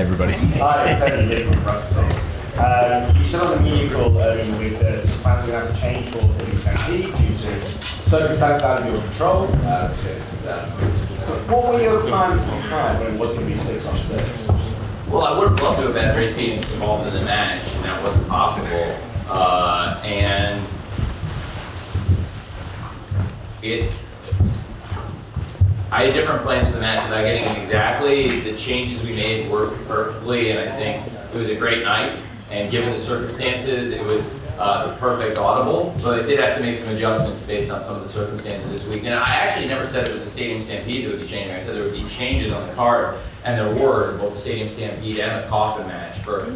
everybody. Hi, it's Tony here from Wrestling. You said on the media call earlier in the week that some plans were going to change for City Stampede due to circumstances out of your control. So what were your plans at the time when it was going to be 6-on-6? Well, I would have loved to have had Ray Phoenix involved in the match, and that wasn't possible. And I had different plans for the match without getting it exactly. The changes we made worked perfectly, and I think it was a great night. And given the circumstances, it was the perfect audible. But I did have to make some adjustments based on some of the circumstances this week. And I actually never said it was the Stadium Stampede that would be changing. I said there would be changes on the card, and there were, both the Stadium Stampede and the Coffin match, for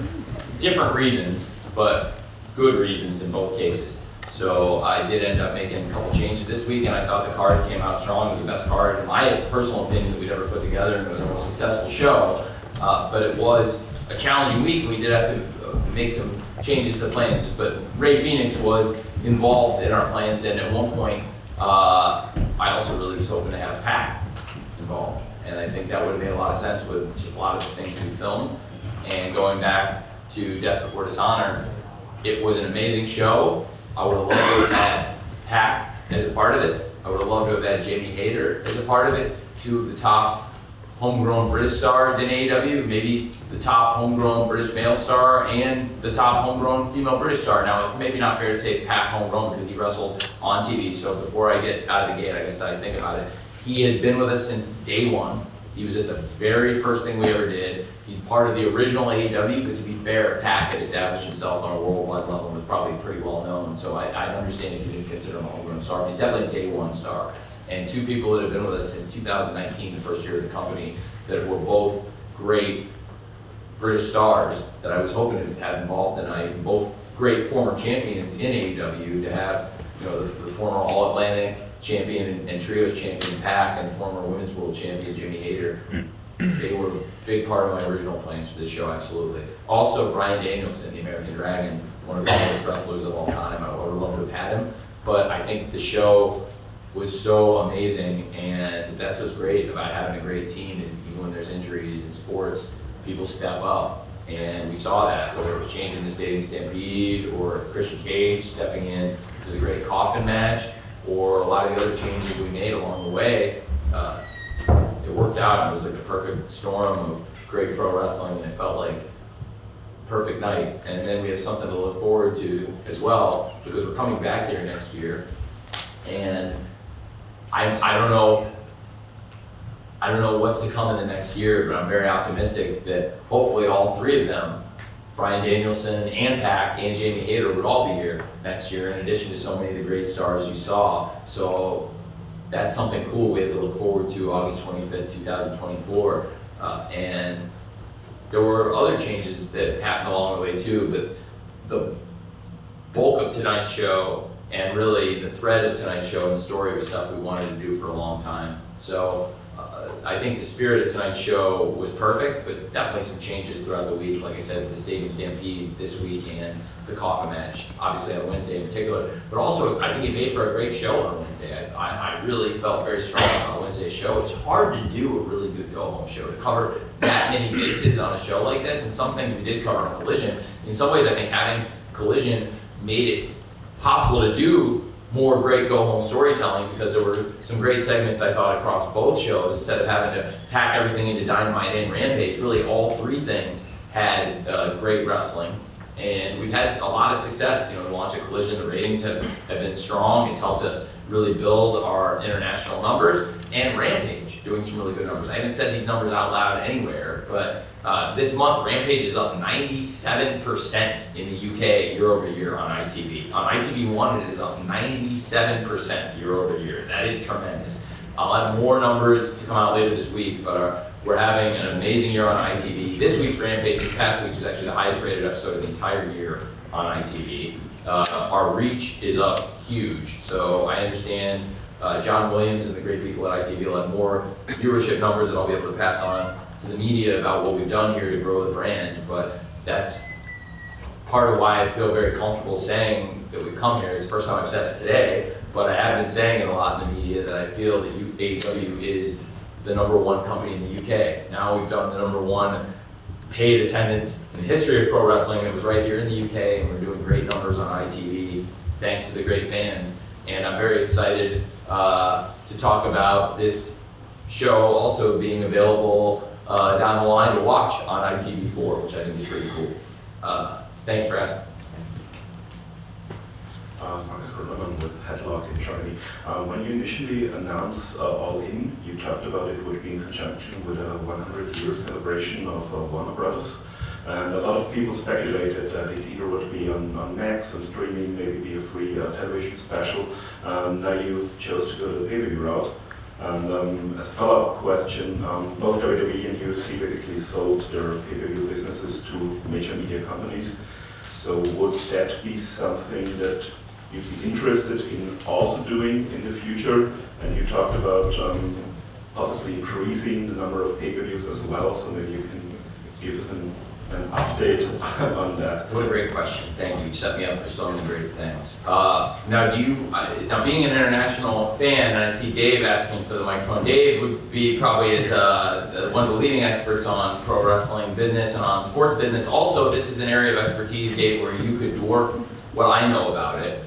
different reasons, but good reasons in both cases. So I did end up making a couple changes this week, and I thought the card came out strong. It was the best card, in my personal opinion, that we'd ever put together, and it was the most successful show. But it was a challenging week, and we did have to make some changes to plans. But Ray Phoenix was involved in our plans, and at one point, I also really was hoping to have Pat involved. And I think that would have made a lot of sense with a lot of the things we filmed. And going back to Death Before Dishonor, it was an amazing show. I would have loved to have had Pat as a part of it. I would have loved to have had Jamie Hayter as a part of it. Two of the top homegrown British stars in AEW, maybe the top homegrown British male star and the top homegrown female British star. Now, it's maybe not fair to say Pat homegrown because he wrestled on TV. So before I get out of the gate, I guess I think about it. He has been with us since day one. He was at the very first thing we ever did. He's part of the original AEW, but to be fair, Pat had established himself on a worldwide level and was probably pretty well known. So I'd understand if you didn't consider him a homegrown star, but he's definitely a day one star. And two people that have been with us since 2019, the first year of the company, that were both great British stars that I was hoping to have involved tonight, both great former champions in AEW, to have, you know, the former All-Atlantic champion and trios champion Pac and former women's world champion Jamie Hayter. They were a big part of my original plans for this show, absolutely. Also, Bryan Danielson, the American Dragon, one of the greatest wrestlers of all time. I would have loved to have had him, but I think the show was so amazing, and that's what's great about having a great team is even when there's injuries in sports, people step up. And we saw that, whether it was changing the Stadium Stampede or Christian Cage stepping in to the great Coffin match, or a lot of the other changes we made along the way. It worked out. It was like a perfect storm of great pro wrestling, and it felt like a perfect night. And then we have something to look forward to as well, because we're coming back here next year. And I don't know what's to come in the next year, but I'm very optimistic that hopefully all three of them, Bryan Danielson and Pac and Jamie Hayter, would all be here next year, in addition to so many of the great stars you saw. So that's something cool we have to look forward to August 25th, 2024. And there were other changes that happened along the way too, but the bulk of tonight's show and really the thread of tonight's show and the story was stuff we wanted to do for a long time. So I think the spirit of tonight's show was perfect, but definitely some changes throughout the week. Like I said, the Stadium Stampede this week and the Coffin match, obviously on Wednesday in particular. But also, I think it made for a great show on Wednesday. I really felt very strong on Wednesday's show. It's hard to do a really good go-home show, to cover that many bases on a show like this, and some things we did cover on Collision. In some ways, I think having Collision made it possible to do more great go-home storytelling, because there were some great segments I thought across both shows. Instead of having to pack everything into Dynamite and Rampage, really all three things had great wrestling. And we've had a lot of success. You know, the launch of Collision, the ratings have been strong. It's helped us really build our international numbers. And Rampage, doing some really good numbers. I haven't said these numbers out loud anywhere, but this month Rampage is up 97% in the UK year over year on ITV. On ITV1, it is up 97% year over year. That is tremendous. I'll have more numbers to come out later this week, but we're having an amazing year on ITV. This week's Rampage, this past week's, was actually the highest rated episode of the entire year on ITV. Our reach is up huge, so I understand John Williams and the great people at ITV will have more viewership numbers that I'll be able to pass on to the media about what we've done here to grow the brand, but that's part of why I feel very comfortable saying that we've come here. It's the first time I've said it today, but I have been saying it a lot in the media that I feel that AEW is the #1 company in the UK. Now we've done the #1 paid attendance in the history of pro wrestling. It was right here in the UK, and we're doing great numbers on ITV, thanks to the great fans. And I'm very excited to talk about this show also being available down the line to watch on ITV4, which I think is pretty cool. Thank you for asking. Marcus Gordon with Headlock in Germany. When you initially announced All In, you talked about it would be in conjunction with a 100-year celebration of Warner Brothers. And a lot of people speculated that it either would be on Max and streaming, maybe be a free television special. Now you chose to go to the pay-per-view route. And as a follow-up question, both WWE and UFC basically sold their pay-per-view businesses to major media companies. So would that be something that you'd be interested in also doing in the future? And you talked about possibly increasing the number of pay-per-views as well, so maybe you can give us an update on that. What a great question. Thank you. You set me up for so many great things. Now being an international fan, and I see Dave asking for the microphone. Dave would be probably one of the leading experts on pro wrestling business and on sports business. Also, this is an area of expertise, Dave, where you could dwarf what I know about it.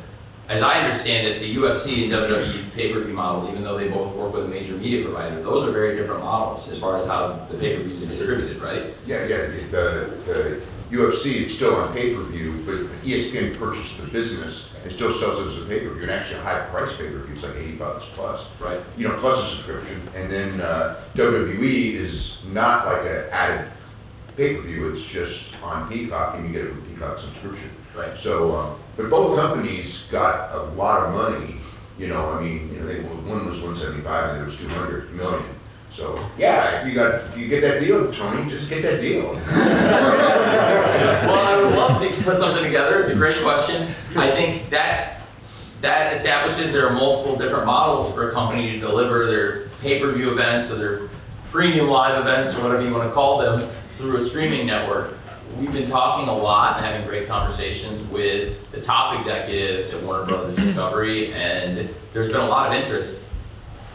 As I understand it, the UFC and WWE pay-per-view models, even though they both work with a major media provider, those are very different models as far as how the pay-per-view is distributed, right? Yeah. The UFC is still on pay-per-view, but ESPN purchased the business and still sells it as a pay-per-view, and actually a high-price pay-per-view. It's like $80 plus, right? Plus a subscription. And then WWE is not like an added pay-per-view. It's just on Peacock, and you get it with a Peacock subscription. Right. So, but both companies got a lot of money. One was 175 and the other was 200 million. So yeah, if you get that deal, Tony, just get that deal. Well, I would love to put something together. It's a great question. I think that establishes there are multiple different models for a company to deliver their pay-per-view events or their premium live events or whatever you want to call them through a streaming network. We've been talking a lot and having great conversations with the top executives at Warner Brothers Discovery, and there's been a lot of interest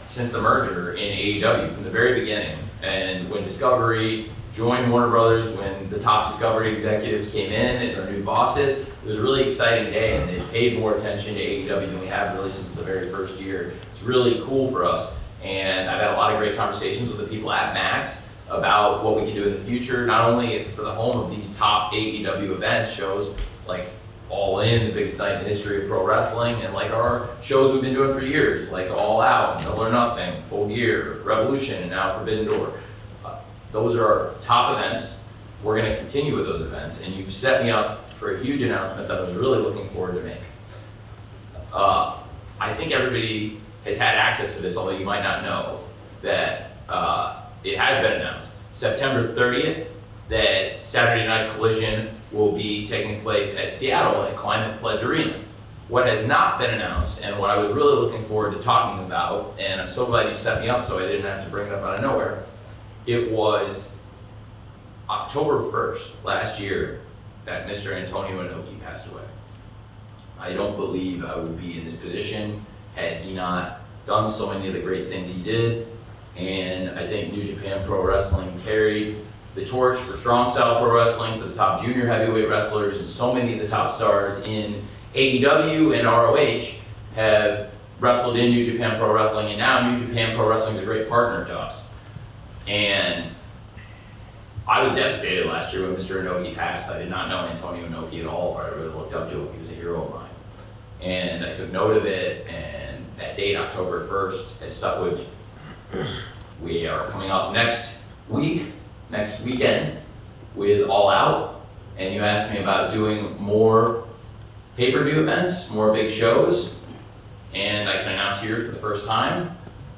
since the merger in AEW from the very beginning. And when Discovery joined Warner Brothers, when the top Discovery executives came in as our new bosses, it was a really exciting day, and they paid more attention to AEW than we have really since the very first year. It's really cool for us, and I've had a lot of great conversations with the people at Max about what we can do in the future, not only for the home of these top AEW events, shows like All In, the biggest night in the history of pro wrestling, and like our shows we've been doing for years, like All Out, Double or Nothing, Full Gear, Revolution, and now Forbidden Door. Those are our top events. We're going to continue with those events, and you've set me up for a huge announcement that I was really looking forward to make. I think everybody has had access to this, although you might not know that it has been announced, September 30th, that Saturday Night Collision will be taking place at Seattle at Climate Pledge Arena. What has not been announced, and what I was really looking forward to talking about, and I'm so glad you set me up so I didn't have to bring it up out of nowhere, it was October 1st last year that Mr. Antonio Inoki passed away. I don't believe I would be in this position had he not done so many of the great things he did. And I think New Japan Pro Wrestling carried the torch for strong style pro wrestling for the top junior heavyweight wrestlers, and so many of the top stars in AEW and ROH have wrestled in New Japan Pro Wrestling, and now New Japan Pro Wrestling is a great partner to us. And I was devastated last year when Mr. Inoki passed. I did not know Antonio Inoki at all, but I really looked up to him. He was a hero of mine. And I took note of it, and that date, October 1st, has stuck with me. We are coming up next weekend with All Out, and you asked me about doing more pay-per-view events, more big shows, and I can announce here for the first time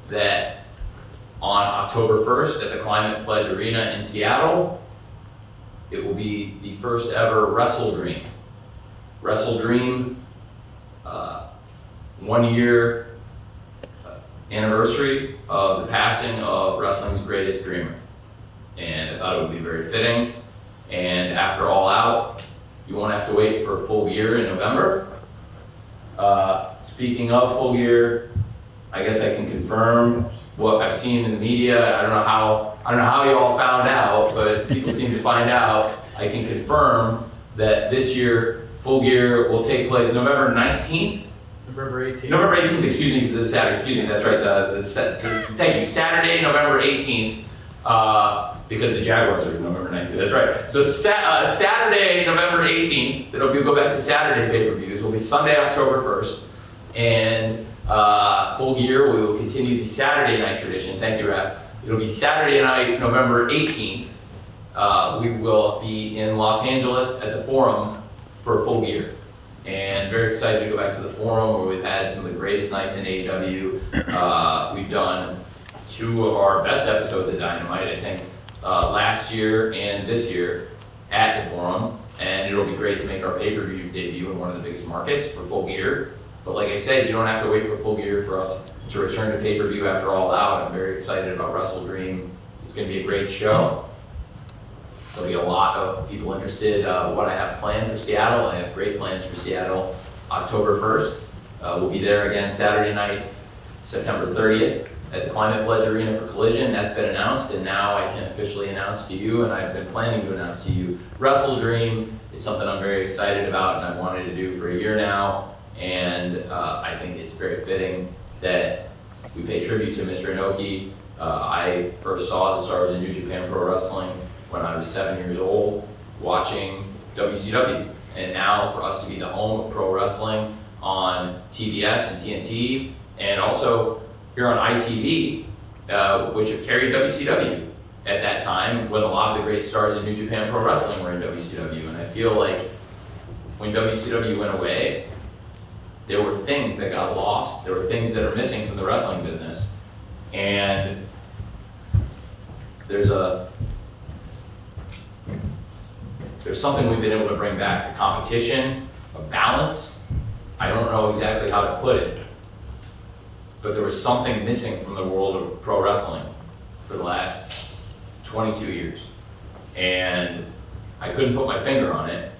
that on October 1st at the Climate Pledge Arena in Seattle, it will be the first ever Wrestle Dream. 1 year anniversary of the passing of wrestling's greatest dreamer. And I thought it would be very fitting. And after All Out, you won't have to wait for Full Gear in November. Speaking of Full Gear, I guess I can confirm what I've seen in the media, I don't know how you all found out, but people seem to find out. I can confirm that this year, Full Gear will take place November 19th. November 18th. November 18th, excuse me, because it's Saturday, excuse me, that's right, thank you, Saturday, November 18th, because the Jaguars are November 19th, that's right. So Saturday, November 18th, it'll go back to Saturday pay-per-views, will be Sunday, October 1st, and Full Gear, we will continue the Saturday night tradition, thank you, Raph. It'll be Saturday night, November 18th. We will be in Los Angeles at the Forum for Full Gear. And very excited to go back to the Forum where we've had some of the greatest nights in AEW. We've done 2 of our best episodes of Dynamite, I think, last year and this year at the Forum. And it'll be great to make our pay-per-view debut in one of the biggest markets for Full Gear. But like I said, you don't have to wait for Full Gear for us to return to pay-per-view after All Out. I'm very excited about Wrestle Dream. It's going to be a great show. There'll be a lot of people interested what I have planned for Seattle. I have great plans for Seattle. October 1st, we'll be there again Saturday night, September 30th at the Climate Pledge Arena for Collision. That's been announced, and now I can officially announce to you, and I've been planning to announce to you, Wrestle Dream. It's something I'm very excited about and I've wanted to do for a year now, and I think it's very fitting that we pay tribute to Mr. Inoki. I first saw the stars in New Japan Pro Wrestling when I was 7 years old, watching WCW. And now for us to be the home of pro wrestling on TBS and TNT, and also here on ITV, which have carried WCW at that time when a lot of the great stars in New Japan Pro Wrestling were in WCW. And I feel like when WCW went away, there were things that got lost. There were things that are missing from the wrestling business. And there's something we've been able to bring back, a competition, a balance. I don't know exactly how to put it, but there was something missing from the world of pro wrestling for the last 22 years. And I couldn't put my finger on it,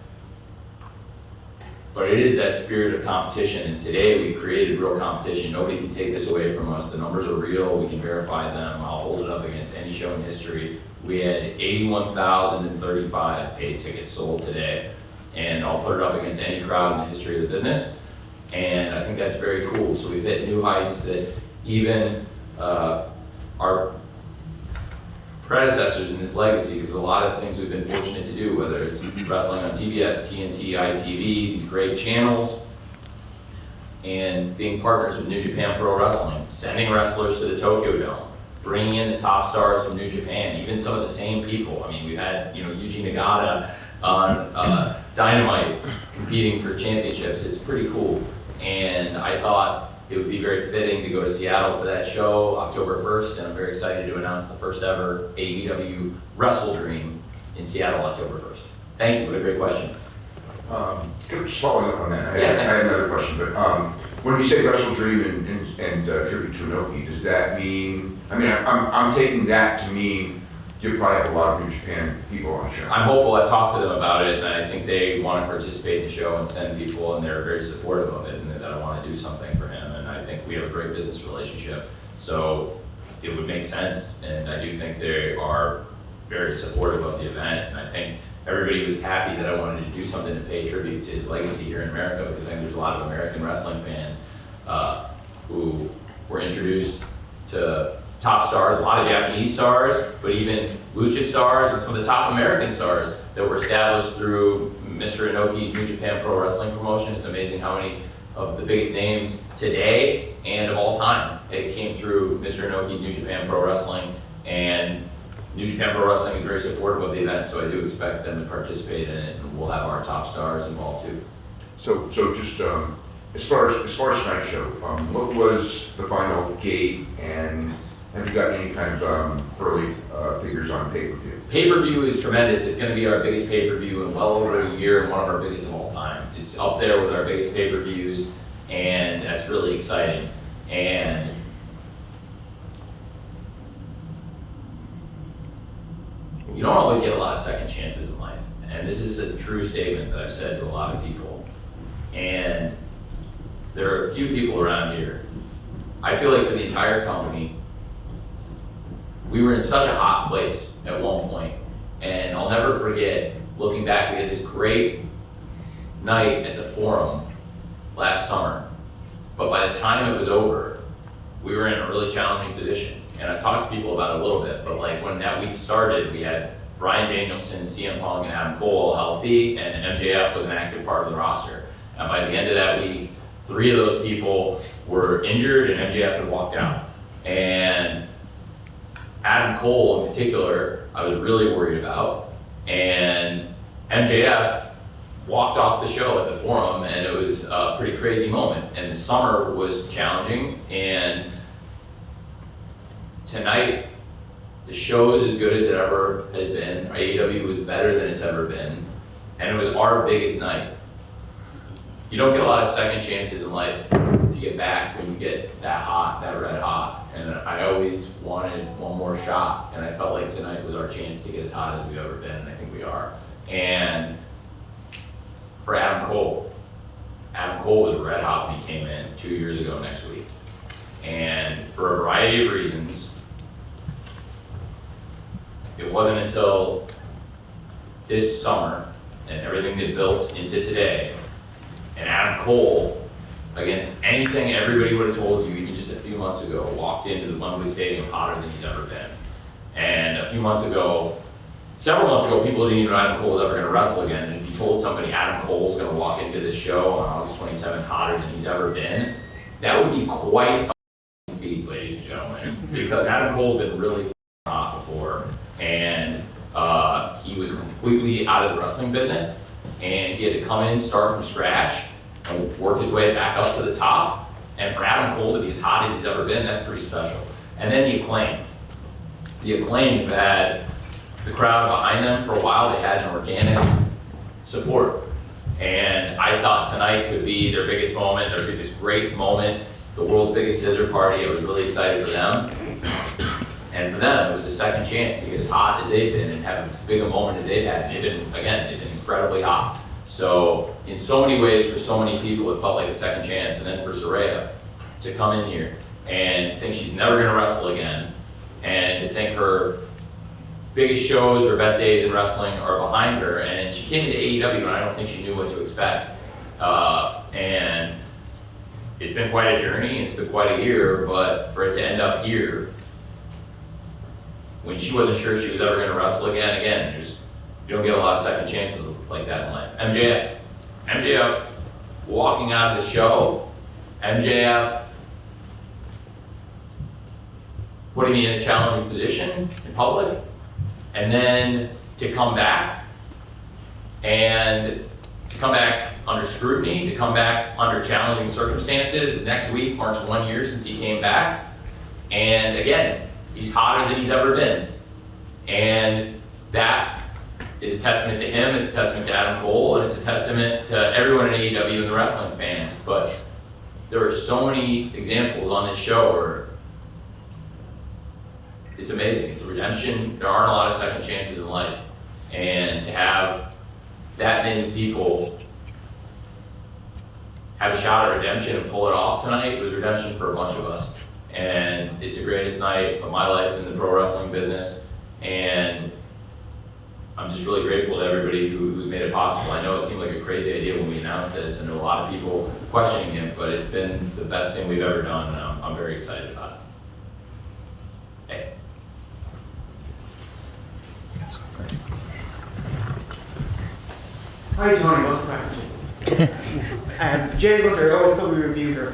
but it is that spirit of competition. And today we've created real competition. Nobody can take this away from us. The numbers are real, we can verify them. I'll hold it up against any show in history. We had 81,035 paid tickets sold today, and I'll put it up against any crowd in the history of the business, and I think that's very cool. So we've hit new heights that even our predecessors in this legacy, because a lot of things we've been fortunate to do, whether it's wrestling on TBS, TNT, ITV, these great channels, and being partners with New Japan Pro Wrestling, sending wrestlers to the Tokyo Dome, bringing in the top stars from New Japan, even some of the same people. I mean, we've had, Yuji Nagata on Dynamite competing for championships. It's pretty cool. And I thought it would be very fitting to go to Seattle for that show, October 1st, and I'm very excited to announce the first ever AEW Wrestle Dream in Seattle, October 1st. Thank you, what a great question. Just following up on that, I Yeah, had another question, but when you say Wrestle Dream and tribute to Inoki, does that mean, I'm taking that to mean you'll probably have a lot of New Japan people on the show. I'm hopeful. I've talked to them about it, and I think they want to participate in the show and send people, and they're very supportive of it, and that I want to do something for him, and I think we have a great business relationship, so it would make sense, and I do think they are very supportive of the event, and I think everybody was happy that I wanted to do something to pay tribute to his legacy here in America, because I think there's a lot of American wrestling fans who were introduced to top stars, a lot of Japanese stars, but even lucha stars and some of the top American stars that were established through Mr. Inoki's New Japan Pro Wrestling promotion. It's amazing how many of the biggest names today and of all time it came through Mr. Inoki's New Japan Pro Wrestling, and New Japan Pro Wrestling is very supportive of the event, so I do expect them to participate in it, and we'll have our top stars involved too. So just as far as tonight's show, what was the final gate, and have you got any kind of early figures on pay-per-view? Pay-per-view is tremendous. It's going to be our biggest pay-per-view in well over a year, and one of our biggest of all time. It's up there with our biggest pay-per-views, and that's really exciting. And you don't always get a lot of second chances in life, and this is a true statement that I've said to a lot of people. And there are a few people around here. I feel like for the entire company, we were in such a hot place at one point, and I'll never forget, looking back, we had this great night at the Forum last summer, but by the time it was over, we were in a really challenging position. And I talked to people about it a little bit, but like when that week started, we had Bryan Danielson, CM Punk, and Adam Cole healthy, and MJF was an active part of the roster. And by the end of that week, 3 of those people were injured, and MJF had walked out. And Adam Cole in particular, I was really worried about. And MJF walked off the show at the Forum, and it was a pretty crazy moment. And the summer was challenging, and tonight, the show is as good as it ever has been. AEW was better than it's ever been, and it was our biggest night. You don't get a lot of second chances in life to get back when you get that hot, that red hot. And I always wanted one more shot, and I felt like tonight was our chance to get as hot as we've ever been, and I think we are. And for Adam Cole was red hot when he came in 2 years ago next week. And for a variety of reasons, it wasn't until this summer and everything that built into today, and Adam Cole, against anything everybody would have told you even just a few months ago, walked into the Wembley Stadium hotter than he's ever been. And a few months ago, several months ago, people didn't even know Adam Cole was ever going to wrestle again. And if you told somebody Adam Cole's going to walk into this show on August 27th hotter than he's ever been, that would be quite a feat, ladies and gentlemen, because Adam Cole's been really hot before, and he was completely out of the wrestling business, and he had to come in, start from scratch, and work his way back up to the top. And for Adam Cole to be as hot as he's ever been, that's pretty special. And then the Acclaim. The Acclaim had the crowd behind them for a while. They had an organic support. And I thought tonight could be their biggest moment. There'd be this great moment, the world's biggest scissor party. I was really excited for them. And for them, it was a second chance to get as hot as they've been and have as big a moment as they've had. And they've been incredibly hot. So in so many ways, for so many people, it felt like a second chance. And then for Saraya to come in here and think she's never gonna wrestle again, and to think her biggest shows, her best days in wrestling are behind her. And she came into AEW and I don't think she knew what to expect. And it's been quite a journey, and it's been quite a year, but for it to end up here, when she wasn't sure she was ever gonna wrestle again, you don't get a lot of second chances like that in life. MJF walking out of the show, MJF putting me in a challenging position in public, and then to come back, and to come back under scrutiny, to come back under challenging circumstances. Next week marks 1 year since he came back, and again, he's hotter than he's ever been. And that is a testament to him, it's a testament to Adam Cole, and it's a testament to everyone in AEW and the wrestling fans. But there are so many examples on this show where it's amazing. It's a redemption. There aren't a lot of second chances in life. And to have that many people have a shot at redemption and pull it off tonight, it was redemption for a bunch of us. And it's the greatest night of my life in the pro wrestling business. And I'm just really grateful to everybody who's made it possible. I know it seemed like a crazy idea when we announced this, and there were a lot of people questioning it, but it's been the best thing we've ever done, and I'm very excited about it. Hey. Hi Tony, what's the crack? Jay Gunter, I always thought we reviewed her.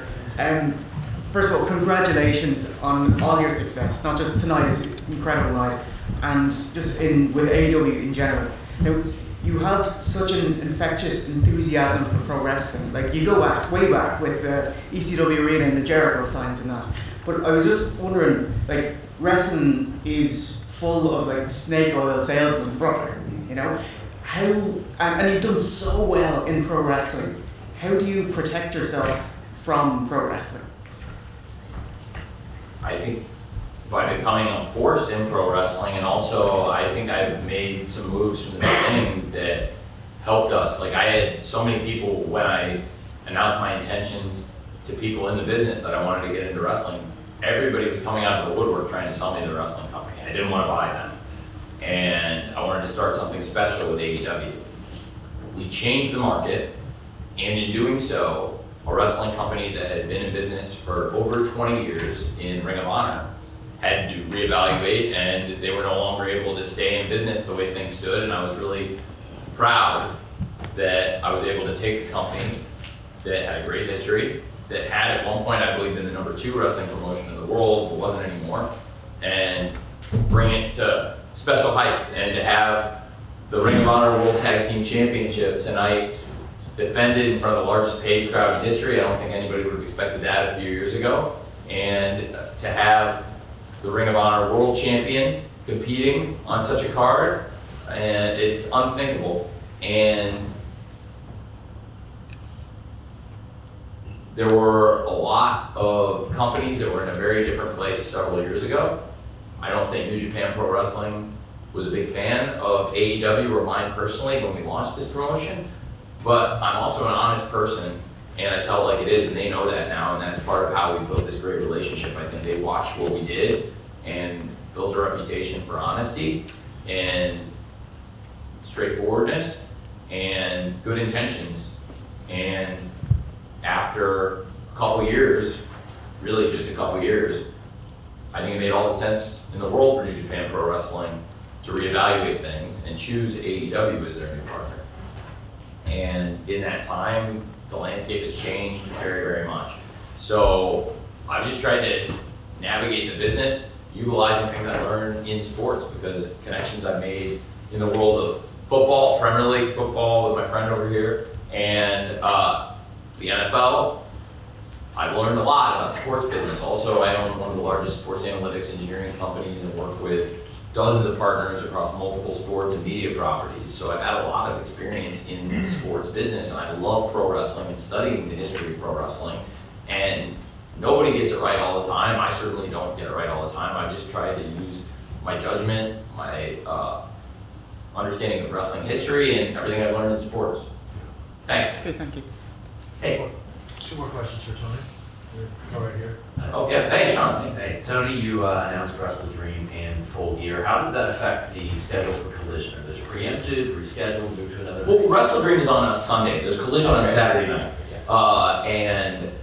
First of all, congratulations on all your success, not just tonight, it's an incredible night, and just with AEW in general. Now, you have such an infectious enthusiasm for pro wrestling. Like, you go way back with the ECW Arena and the Jericho signs and that. But I was just wondering, like, wrestling is full of like snake oil salesmen, brother, you know? How, and you've done so well in pro wrestling, how do you protect yourself from pro wrestling? I think by becoming a force in pro wrestling, and also I think I've made some moves from the beginning that helped us. Like, I had so many people when I announced my intentions to people in the business that I wanted to get into wrestling, everybody was coming out of the woodwork trying to sell me the wrestling company. I didn't want to buy them. And I wanted to start something special with AEW. We changed the market, and in doing so, a wrestling company that had been in business for over 20 years in Ring of Honor had to reevaluate, and they were no longer able to stay in business the way things stood, and I was really proud that I was able to take a company that had a great history, that had at one point, I believe, been the #2 wrestling promotion in the world, but wasn't anymore, and bring it to special heights, and to have the Ring of Honor World Tag Team Championship tonight defended in front of the largest paid crowd in history. I don't think anybody would have expected that a few years ago. And to have the Ring of Honor World Champion competing on such a card, and it's unthinkable. And there were a lot of companies that were in a very different place several years ago. I don't think New Japan Pro Wrestling was a big fan of AEW or mine personally when we launched this promotion, but I'm also an honest person, and I tell it like it is, and they know that now, and that's part of how we built this great relationship. I think they watched what we did and built a reputation for honesty and straightforwardness and good intentions. And after a couple years, really just a couple years, I think it made all the sense in the world for New Japan Pro Wrestling to reevaluate things and choose AEW as their new partner. And in that time, the landscape has changed very, very much. So I've just tried to navigate the business, utilizing things I learned in sports, because connections I've made in the world of football, Premier League football with my friend over here, and the NFL. I've learned a lot about sports business. Also, I own one of the largest sports analytics engineering companies and work with dozens of partners across multiple sports and media properties. So I've had a lot of experience in the sports business, and I love pro wrestling and studying the history of pro wrestling. And nobody gets it right all the time. I certainly don't get it right all the time. I've just tried to use my judgment, my understanding of wrestling history, and everything I've learned in sports. Thanks. Okay, thank you. Hey. Two more questions for Tony. Go right here. Okay, thanks, Sean. Hey, Tony, you announced Wrestle Dream in Full Gear. How does that affect the schedule for Collision? Is it preempted, rescheduled, moved to another Well, night? Wrestle Dream is on a Sunday. There's Collision on Saturday night. And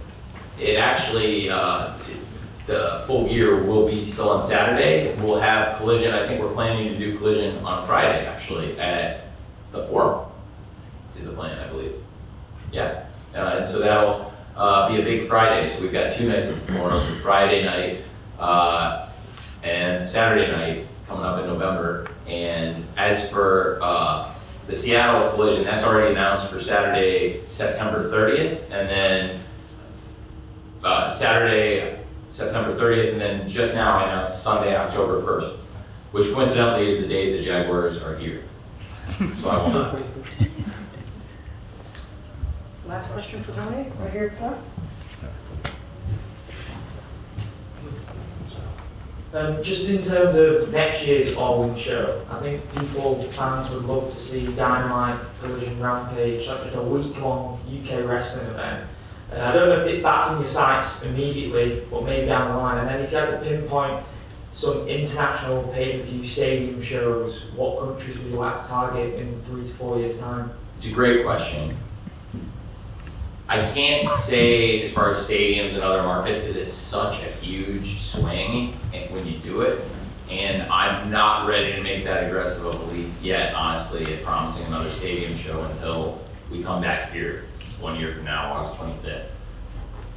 it actually, the Full Gear will be still on Saturday. We'll have Collision, I think we're planning to do Collision on Friday, actually, at the Forum, is the plan, I believe. Yeah, and so that'll be a big Friday. So we've got 2 nights at the Forum, Friday night and Saturday night coming up in November. And as for the Seattle Collision, that's already announced for Saturday, September 30th, and then Saturday, September 30th, and then just now I announced Sunday, October 1st, which coincidentally is the day the Jaguars are here. So I will not. Last question for Tony, right here at the front. Just in terms of next year's All In show, I think fans would love to see Dynamite, Collision, Rampage, such as a week-long UK wrestling event. I don't know if that's in your sights immediately, but maybe down the line. And then if you had to pinpoint some international pay-per-view stadium shows, what countries would you like to target in 3 to 4 years' time? It's a great question. I can't say as far as stadiums and other markets because it's such a huge swing when you do it, and I'm not ready to make that aggressive of a leap yet, honestly, at promising another stadium show until we come back here 1 year from now, August 25th,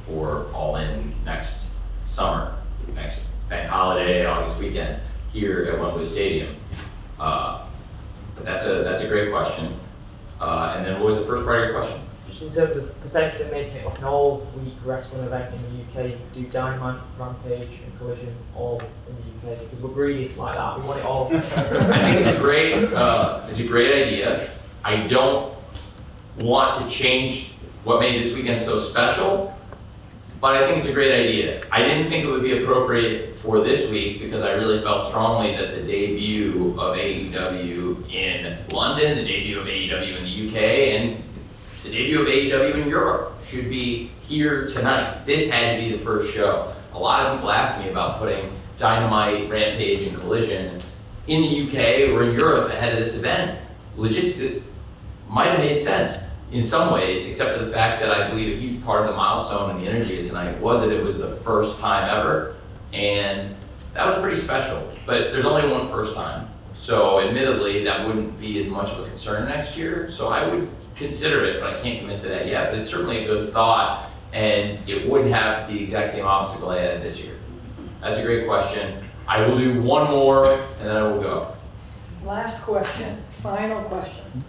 for All In next summer, next bank holiday, August weekend, here at Wembley Stadium. But that's a great question. And then what was the first part of your question? Just in terms of potentially making it like an all-week wrestling event in the UK, you could do Dynamite, Rampage, and Collision all in the UK, because we're greedy like that. We want it all. I think it's a great idea. I don't want to change what made this weekend so special, but I think it's a great idea. I didn't think it would be appropriate for this week because I really felt strongly that the debut of AEW in London, the debut of AEW in the UK, and the debut of AEW in Europe should be here tonight. This had to be the first show. a lot of people ask me about putting Dynamite, Rampage, and Collision in the UK or in Europe ahead of this event. Logistics might have made sense in some ways, except for the fact that I believe a huge part of the milestone and the energy of tonight was that it was the first time ever, and that was pretty special. But there's only one first time, so admittedly that wouldn't be as much of a concern next year. So I would consider it, but I can't commit to that yet. But it's certainly a good thought, and it wouldn't have the exact same obstacle I had this year. That's a great question. I will do one more, and then I will go. Last question, final question.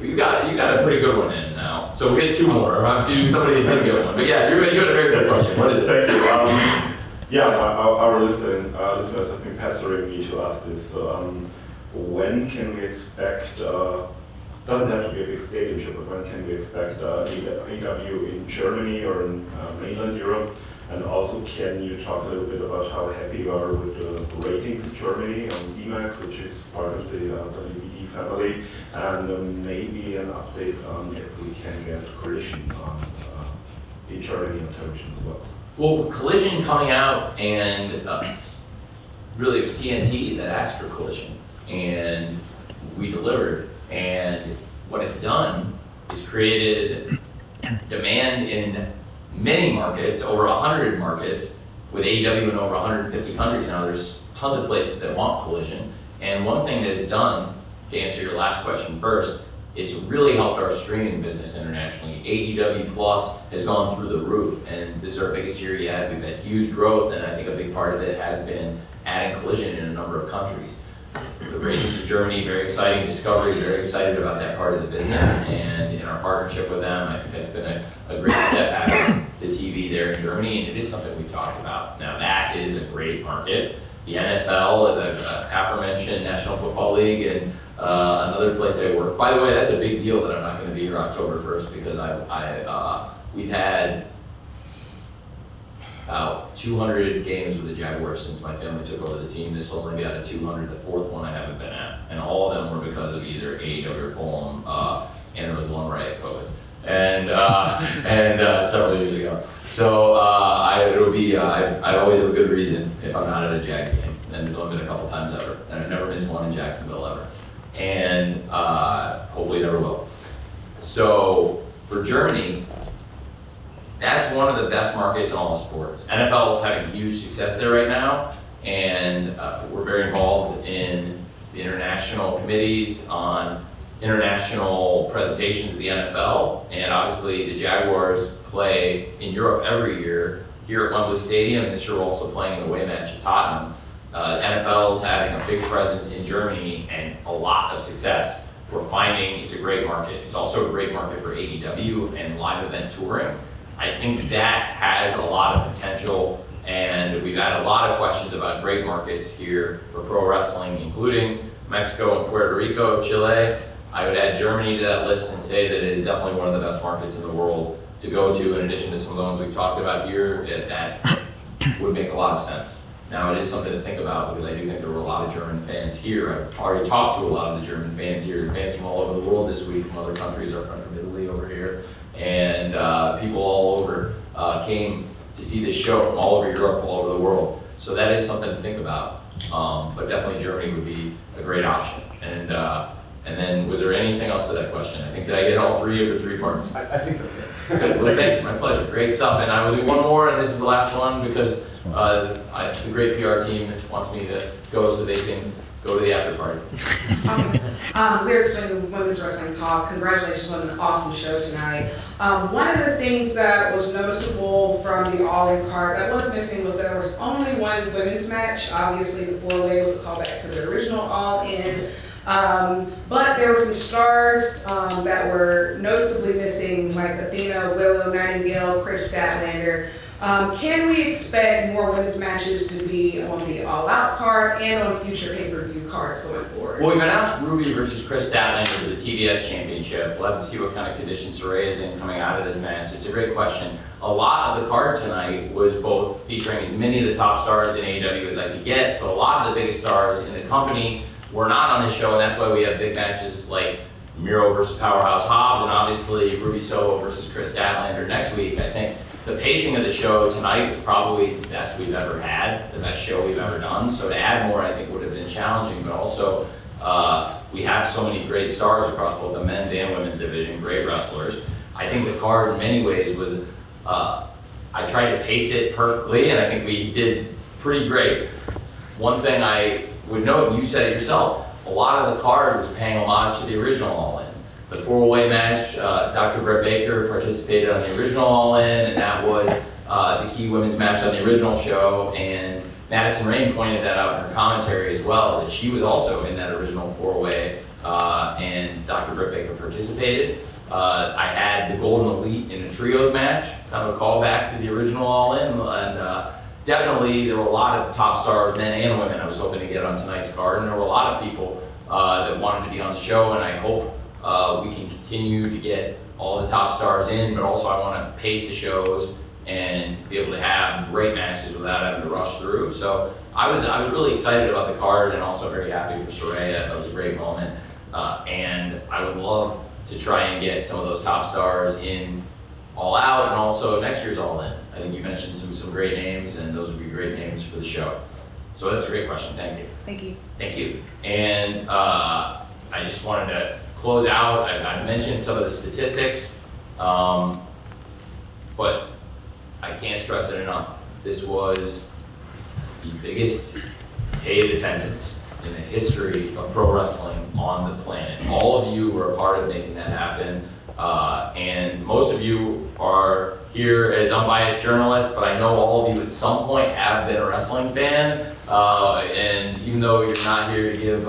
You got a pretty good one in now. So we'll get two more. I have to do somebody that didn't get one. But yeah, you had a very good question. What is it? Thank you. Our listeners have been pestering me to ask this. So, when can we expect, doesn't have to be a big stadium show, but when can we expect AEW in Germany or in mainland Europe? And also, can you talk a little bit about how happy you are with the ratings in Germany on DMAX, which is part of the WBD family, and maybe an update on if we can get Collision on, in Germany on television as well. Well, Collision coming out, and really it was TNT that asked for Collision, and we delivered. And what it's done is created demand in many markets, over 100 markets, with AEW in over 150 countries now. There's tons of places that want Collision. And one thing that it's done, to answer your last question first, it's really helped our streaming business internationally. AEW Plus has gone through the roof, and this is our biggest year yet. We've had huge growth, and I think a big part of it has been adding Collision in a number of countries. The ratings in Germany, very exciting. Discovery, very excited about that part of the business, and in our partnership with them, I think that's been a great step having the TV there in Germany, and it is something we've talked about. Now that is a great market. The NFL is an aforementioned National Football League, and another place I work. By the way, that's a big deal that I'm not going to be here October 1st because we've had about 200 games with the Jaguars since my family took over the team. This will only be out of 200, the fourth one I haven't been at. And all of them were because of either AEW or Fulham, and there was one where I had COVID. And several years ago. So it'll be, I always have a good reason if I'm not at a Jag game. And there's only been a couple times ever. And I've never missed one in Jacksonville ever. And hopefully never will. So for Germany, that's one of the best markets in all sports. NFL is having huge success there right now, and we're very involved in the international committees on international presentations of the NFL, and obviously the Jaguars play in Europe every year here at Wembley Stadium, and this year we're also playing an away match at Tottenham. NFL is having a big presence in Germany and a lot of success. We're finding it's a great market. It's also a great market for AEW and live event touring. I think that has a lot of potential, and we've had a lot of questions about great markets here for pro wrestling, including Mexico and Puerto Rico, Chile. I would add Germany to that list and say that it is definitely one of the best markets in the world to go to, in addition to some of the ones we've talked about here, that would make a lot of sense. Now, it is something to think about because I do think there were a lot of German fans here. I've already talked to a lot of the German fans here, fans from all over the world this week, from other countries, our friend from Italy over here, and people all over came to see this show from all over Europe, all over the world. So that is something to think about. But definitely Germany would be a great option. And then, was there anything else to that question? I think, did I get all three of the three parts? I think so. Good, well, thank you, my pleasure. Great stuff, and I will do one more, and this is the last one because the great PR team wants me to go so they can go to the after party. Lyrics doing the Women's Wrestling Talk. Congratulations on an awesome show tonight. One of the things that was noticeable from the All In card that was missing was there was only one women's match. Obviously, the four-way was a callback to the original All In. But there were some stars that were noticeably missing, like Athena, Willow Nightingale, Chris Statlander. Can we expect more women's matches to be on the All Out card and on future pay-per-view cards going forward? Well, we've announced Ruby versus Chris Statlander for the TBS Championship. We'll have to see what kind of condition Saraya is in coming out of this match. It's a great question. A lot of the card tonight was both featuring as many of the top stars in AEW as I could get, so a lot of the biggest stars in the company were not on this show, and that's why we have big matches like Miro versus Powerhouse Hobbs, and obviously Ruby Soho versus Chris Statlander next week. I think the pacing of the show tonight was probably the best we've ever had, the best show we've ever done. So to add more, I think would have been challenging, but also we have so many great stars across both the men's and women's division, great wrestlers. I think the card in many ways was, I tried to pace it perfectly, and I think we did pretty great. One thing I would note, and you said it yourself, a lot of the card was paying homage to the original All In. The 4-way match, Dr. Brett Baker participated on the original All In, and that was the key women's match on the original show. And Madison Rain pointed that out in her commentary as well, that she was also in that original 4-way, and Dr. Brett Baker participated. I had the Golden Elite in a trios match, kind of a callback to the original All In, and definitely there were a lot of top stars, men and women, I was hoping to get on tonight's card, and there were a lot of people that wanted to be on the show, and I hope we can continue to get all the top stars in, but also I want to pace the shows and be able to have great matches without having to rush through. So I was really excited about the card and also very happy for Soraya. That was a great moment, and I would love to try and get some of those top stars in All Out and also next year's All In. I think you mentioned some great names, and those would be great names for the show. So that's a great question. Thank you. Thank you. Thank you. And I just wanted to close out. I mentioned some of the statistics, but I can't stress it enough. This was the biggest paid attendance in the history of pro wrestling on the planet. All of you were a part of making that happen, and most of you are here as unbiased journalists, but I know all of you at some point have been a wrestling fan, and even though you're not here to give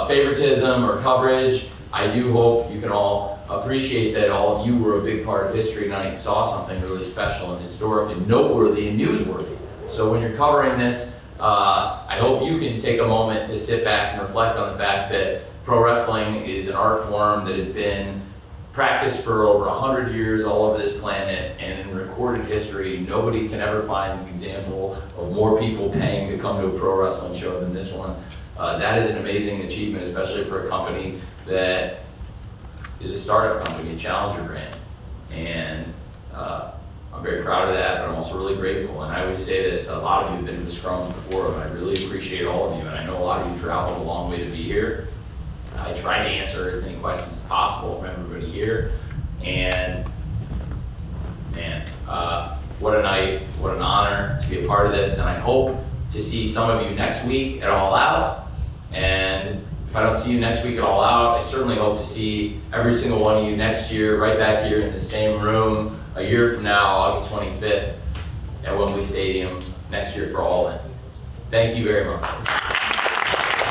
favoritism or coverage, I do hope you can all appreciate that all of you were a big part of history tonight and saw something really special and historic and noteworthy and newsworthy. So when you're covering this, I hope you can take a moment to sit back and reflect on the fact that pro wrestling is an art form that has been practiced for over 100 years all over this planet, and in recorded history, nobody can ever find an example of more people paying to come to a pro wrestling show than this one. That is an amazing achievement, especially for a company that is a startup company, a challenger brand. And I'm very proud of that, but I'm also really grateful. And I always say this, a lot of you have been to the scrums before, but I really appreciate all of you. And I know a lot of you traveled a long way to be here. I tried to answer as many questions as possible from everybody here. And man, what a night, what an honor to be a part of this. And I hope to see some of you next week at All Out. And if I don't see you next week at All Out, I certainly hope to see every single one of you next year, right back here in the same room, a year from now, August 25th, at Wembley Stadium, next year for All In. Thank you very much.